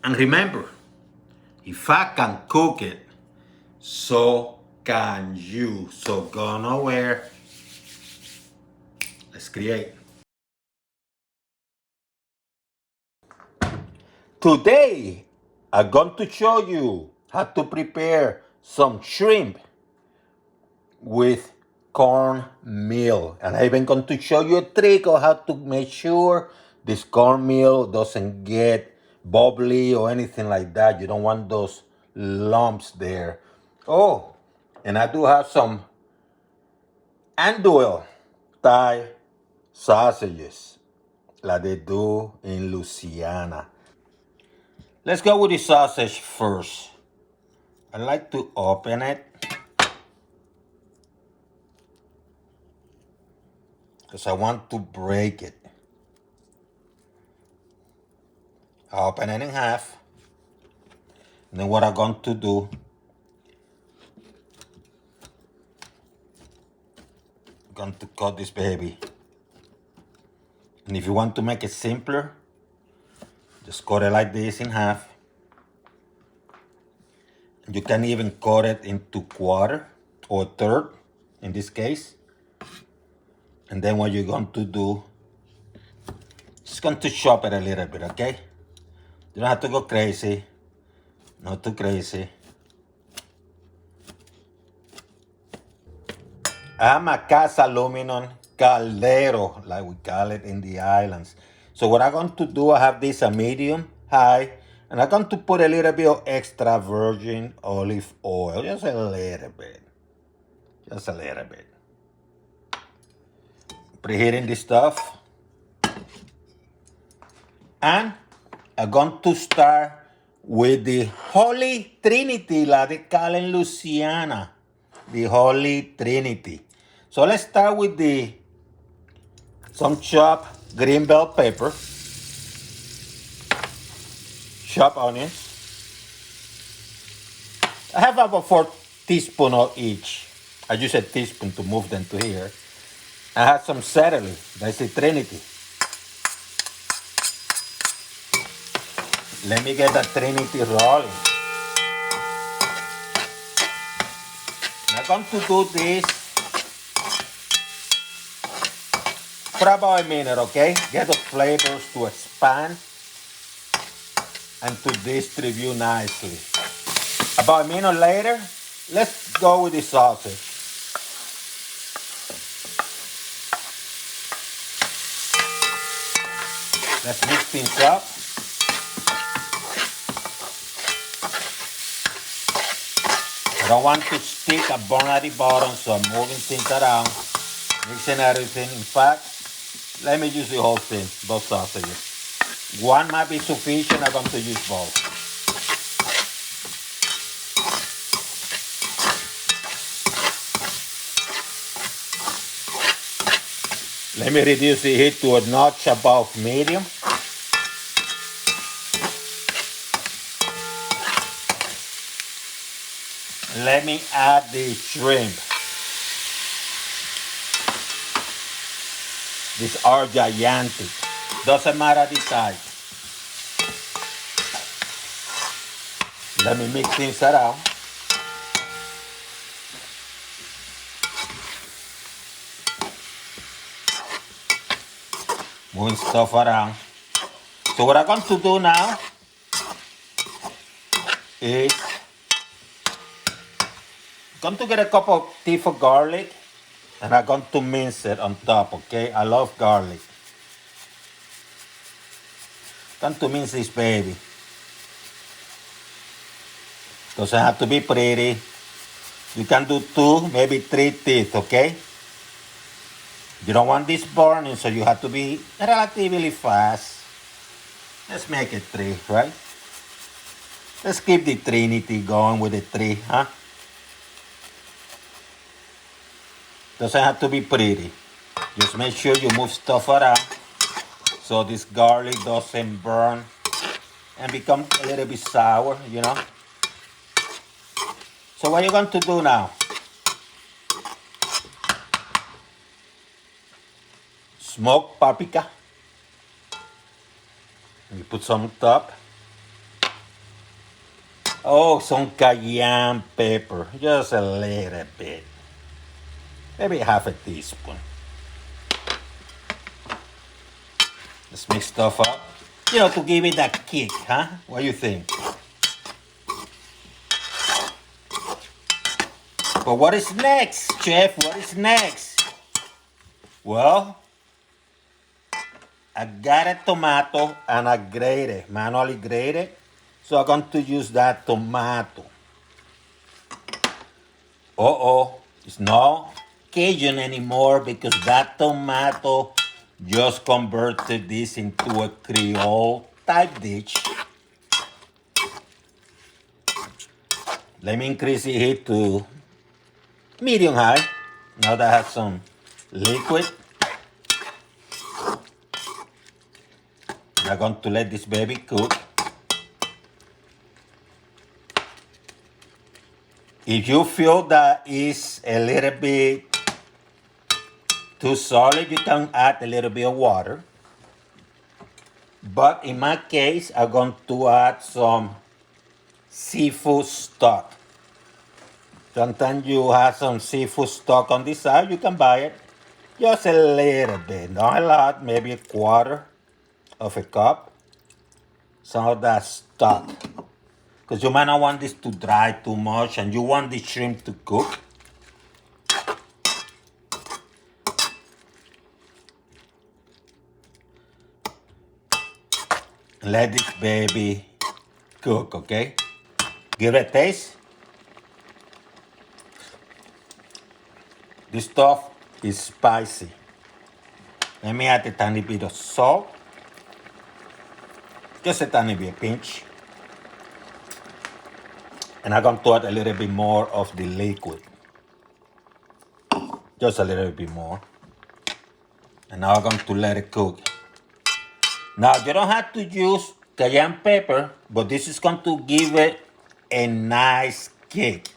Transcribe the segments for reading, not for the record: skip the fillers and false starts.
And remember, if I can cook it, so can you. So go nowhere. Let's create. Today, I'm going to show you how to prepare some shrimp with cornmeal. And I'm even going to show you a trick on how to make sure this cornmeal doesn't get bubbly or anything like that. You don't want those lumps there. Oh, and I do have some Andouille Thai sausages like they do in Louisiana. Let's go with the sausage first. I like to open it because I want to break it. I open it in half. And then what I'm going to do, I'm going to cut this baby. And if you want to make it simpler, just cut it like this in half. And you can even cut it into quarter or third in this case. And then what you're going to do, just going to chop it a little bit, okay? You don't have to go crazy, not too crazy. I'm a cast aluminum caldero, like we call it in the islands. So what I'm going to do, I have this a medium high, and I'm going to put a little bit of extra virgin olive oil, just a little bit, just a little bit. Preheating this stuff. And I'm going to start with the Holy Trinity, like they call in Louisiana, the Holy Trinity. So let's start with some chopped green bell pepper, chopped onions. I have about 4 teaspoons of each. I use a teaspoon to move them to here. I have some celery, that's the Trinity. Let me get the Trinity rolling. I'm going to do this for about a minute, okay? Get the flavors to expand and to distribute nicely. About a minute later, let's go with the sausage. Let's mix things up. I don't want to stick a bone at the bottom, so I'm moving things around, mixing everything. In fact, let me use the whole thing, both sausages. One might be sufficient, I'm going to use both. Let me reduce the heat to a notch above medium. Let me add the shrimp. These are gigantic. Doesn't matter the type. Let me mix things around. Moving stuff around. So what I'm going to do now is going to get a couple of teeth of garlic and I'm going to mince it on top, okay? I love garlic. Going to mince this baby. Doesn't have to be pretty. You can do 2, maybe 3 teeth, okay? You don't want this burning, so you have to be relatively fast. Let's make it 3, right? Let's keep the Trinity going with the 3, huh? Doesn't have to be pretty. Just make sure you move stuff around so this garlic doesn't burn and become a little bit sour, you know? So what you're going to do now? Smoked paprika. You put some on top. Oh, some cayenne pepper, just a little bit. Maybe half a teaspoon. Let's mix stuff up. You know, to give it that kick, huh? What do you think? But what is next, Chef? What is next? Well, I got a tomato and I manually grated. So I'm going to use that tomato. It's not Cajun anymore because that tomato just converted this into a Creole type dish. Let me increase the heat to medium high. Now that I have some liquid, I'm going to let this baby cook. If you feel that it's a little bit too solid, you can add a little bit of water. But in my case, I'm going to add some seafood stock. Sometimes you have some seafood stock on the side, you can buy it. Just a little bit, not a lot, maybe a quarter of a cup. Some of that stock. Because you might not want this to dry too much and you want the shrimp to cook. Let this baby cook, okay? Give it a taste. This stuff is spicy. Let me add a tiny bit of salt. Just a tiny bit, pinch. And I'm going to add a little bit more of the liquid. Just a little bit more. And now I'm going to let it cook. Now you don't have to use cayenne pepper, but this is going to give it a nice kick.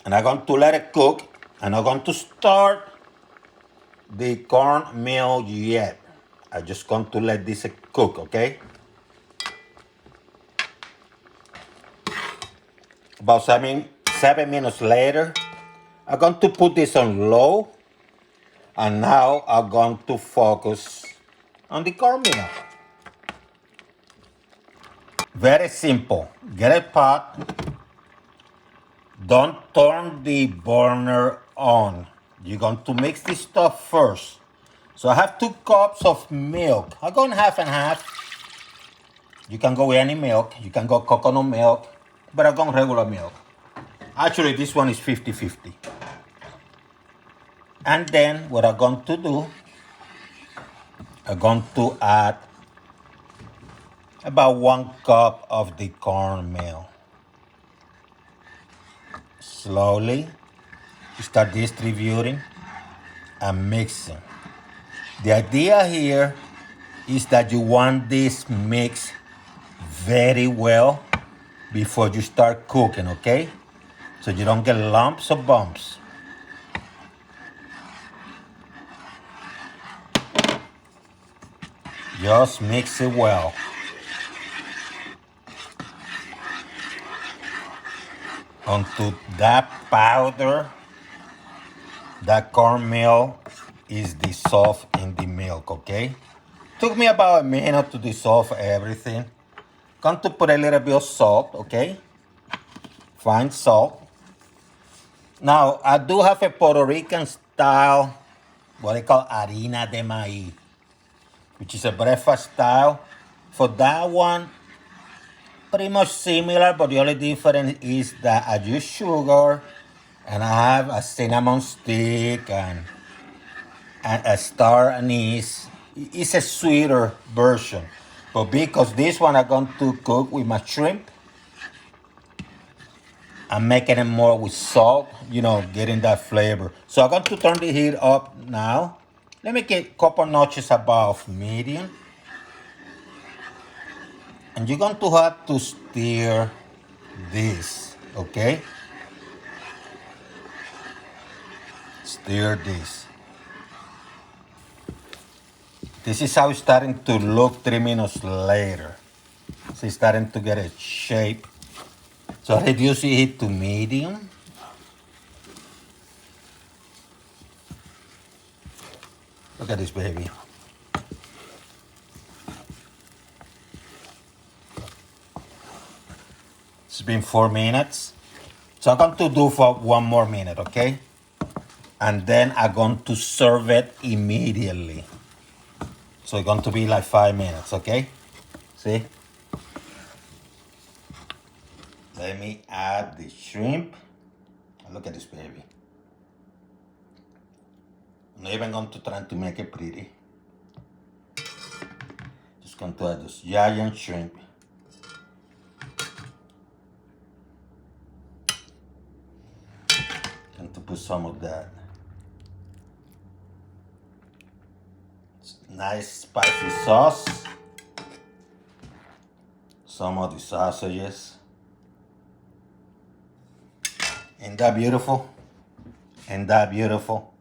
And I'm going to let it cook. And I'm going to start the cornmeal yet. I'm just going to let this cook, okay? About 7 minutes later, I'm going to put this on low. And now I'm going to focus on the cornmeal. Very simple. Get a pot. Don't turn the burner on. You're going to mix this stuff first. So I have 2 cups of milk. I'm going half and half. You can go with any milk. You can go coconut milk. But I'm going regular milk. Actually, this one is 50-50. And then what I'm going to do, I'm going to add about 1 cup of the cornmeal. Slowly start distributing and mixing. The idea here is that you want this mix very well before you start cooking, okay? So you don't get lumps or bumps. Just mix it well. Until that powder, that cornmeal is dissolved in the milk, okay? Took me about a minute to dissolve everything. Going to put a little bit of salt, okay? Fine salt. Now, I do have a Puerto Rican style, what they call harina de maíz, which is a breakfast style. For that one, pretty much similar, but the only difference is that I use sugar and I have a cinnamon stick and a star anise. It's a sweeter version. But because this one I'm going to cook with my shrimp, I'm making it more with salt, you know, getting that flavor. So I'm going to turn the heat up now. Let me get a couple notches above medium. And you're going to have to stir this, okay? Stir this. This is how it's starting to look 3 minutes later. So it's starting to get a shape. So reduce the heat to medium. Look at this baby. It's been 4 minutes. So I'm going to do for 1 more minute, okay? And then I'm going to serve it immediately. So it's going to be like 5 minutes, okay? See? Let me add the shrimp. Look at this baby. I'm not even going to try to make it pretty. Just going to add this giant shrimp. Going to put some of that. Nice spicy sauce. Some of the sausages. Ain't that beautiful? Ain't that beautiful?